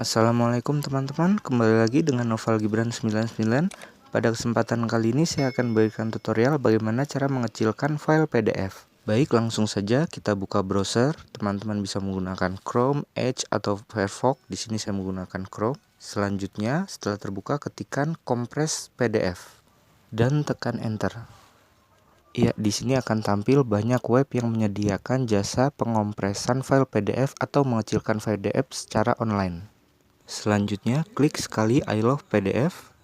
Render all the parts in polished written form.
Assalamualaikum teman-teman, kembali lagi dengan Novel Gibran 99. Pada kesempatan kali ini saya akan berikan tutorial bagaimana cara mengecilkan file PDF. Baik, langsung saja kita buka browser. Teman-teman bisa menggunakan Chrome, Edge, atau Firefox. Di sini saya menggunakan Chrome. Selanjutnya, setelah terbuka, ketikkan Compress PDF dan tekan Enter. Ya, di sini akan tampil banyak web yang menyediakan jasa pengompresan file PDF atau mengecilkan file PDF secara online. Selanjutnya, klik sekali I love PDF.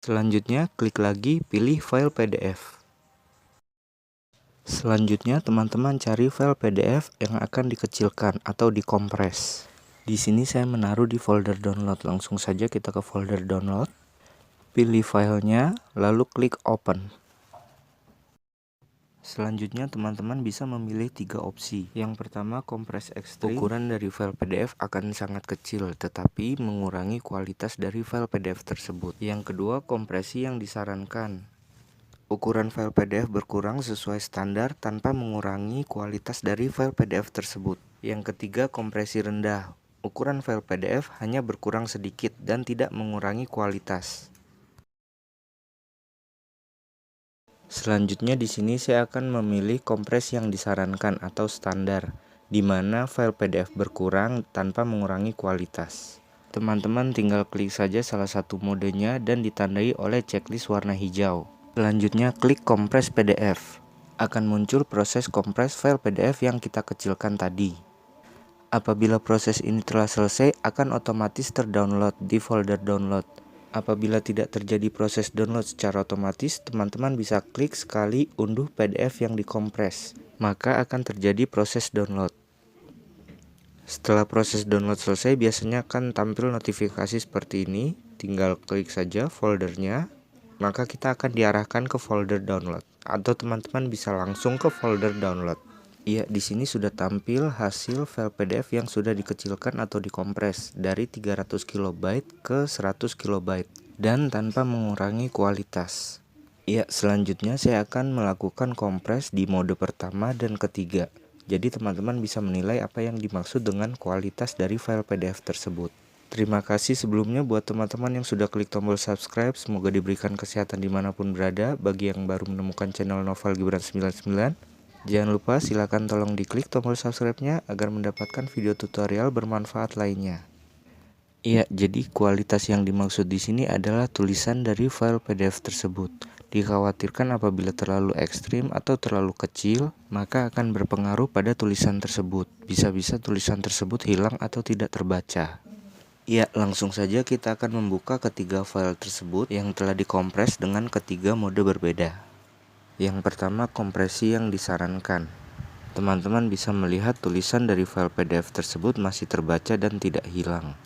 Selanjutnya, klik lagi pilih file PDF. Selanjutnya, teman-teman cari file PDF yang akan dikecilkan atau dikompres. Di sini saya menaruh di folder download. Langsung saja kita ke folder download. Pilih filenya, lalu klik open. Selanjutnya teman-teman bisa memilih 3 opsi. Yang pertama, kompres ekstrim. Ukuran dari file PDF akan sangat kecil tetapi mengurangi kualitas dari file PDF tersebut. Yang kedua, kompresi yang disarankan. Ukuran file PDF berkurang sesuai standar tanpa mengurangi kualitas dari file PDF tersebut. Yang ketiga, kompresi rendah. Ukuran file PDF hanya berkurang sedikit dan tidak mengurangi kualitas. Selanjutnya di sini saya akan memilih kompres yang disarankan atau standar, di mana file PDF berkurang tanpa mengurangi kualitas. Teman-teman tinggal klik saja salah satu modenya dan ditandai oleh checklist warna hijau. Selanjutnya klik kompres PDF. Akan muncul proses kompres file PDF yang kita kecilkan tadi. Apabila proses ini telah selesai, akan otomatis terdownload di folder download. Apabila tidak terjadi proses download secara otomatis, teman-teman bisa klik sekali unduh PDF yang dikompres, maka akan terjadi proses download. Setelah proses download selesai, biasanya akan tampil notifikasi seperti ini. Tinggal klik saja foldernya, maka kita akan diarahkan ke folder download, atau teman-teman bisa langsung ke folder download. Ya, di sini sudah tampil hasil file PDF yang sudah dikecilkan atau dikompres dari 300 KB ke 100 KB dan tanpa mengurangi kualitas. Ya, selanjutnya saya akan melakukan kompres di mode pertama dan ketiga. Jadi teman-teman bisa menilai apa yang dimaksud dengan kualitas dari file PDF tersebut. Terima kasih sebelumnya buat teman-teman yang sudah klik tombol subscribe. Semoga diberikan kesehatan dimanapun berada. Bagi yang baru menemukan channel Novel Gibran 99, jangan lupa silakan tolong diklik tombol subscribe-nya agar mendapatkan video tutorial bermanfaat lainnya. Iya, jadi kualitas yang dimaksud di sini adalah tulisan dari file PDF tersebut. Dikhawatirkan apabila terlalu ekstrim atau terlalu kecil, maka akan berpengaruh pada tulisan tersebut. Bisa-bisa tulisan tersebut hilang atau tidak terbaca. Ya, langsung saja kita akan membuka ketiga file tersebut yang telah dikompres dengan ketiga mode berbeda. Yang pertama, kompresi yang disarankan. Teman-teman bisa melihat tulisan dari file PDF tersebut masih terbaca dan tidak hilang.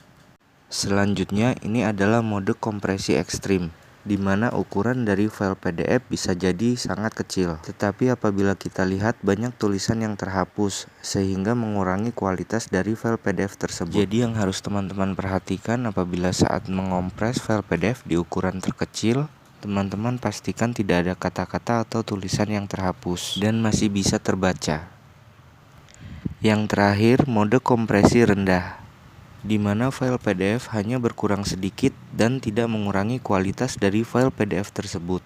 Selanjutnya, ini adalah mode kompresi ekstrim, di mana ukuran dari file PDF bisa jadi sangat kecil. Tetapi apabila kita lihat banyak tulisan yang terhapus, sehingga mengurangi kualitas dari file PDF tersebut. Jadi yang harus teman-teman perhatikan apabila saat mengompres file PDF di ukuran terkecil, teman-teman pastikan tidak ada kata-kata atau tulisan yang terhapus dan masih bisa terbaca. Yang terakhir, mode kompresi rendah, di mana file PDF hanya berkurang sedikit dan tidak mengurangi kualitas dari file PDF tersebut.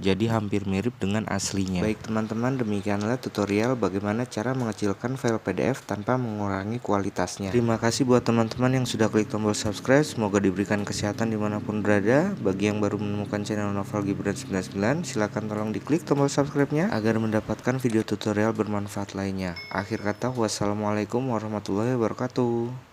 Jadi hampir mirip dengan aslinya. Baik teman-teman, demikianlah tutorial bagaimana cara mengecilkan file PDF tanpa mengurangi kualitasnya. Terima kasih buat teman-teman yang sudah klik tombol subscribe. Semoga diberikan kesehatan dimanapun berada. Bagi yang baru menemukan channel Novel Gibran 99, silahkan tolong diklik tombol subscribe-nya agar mendapatkan video tutorial bermanfaat lainnya. Akhir kata, wassalamualaikum warahmatullahi wabarakatuh.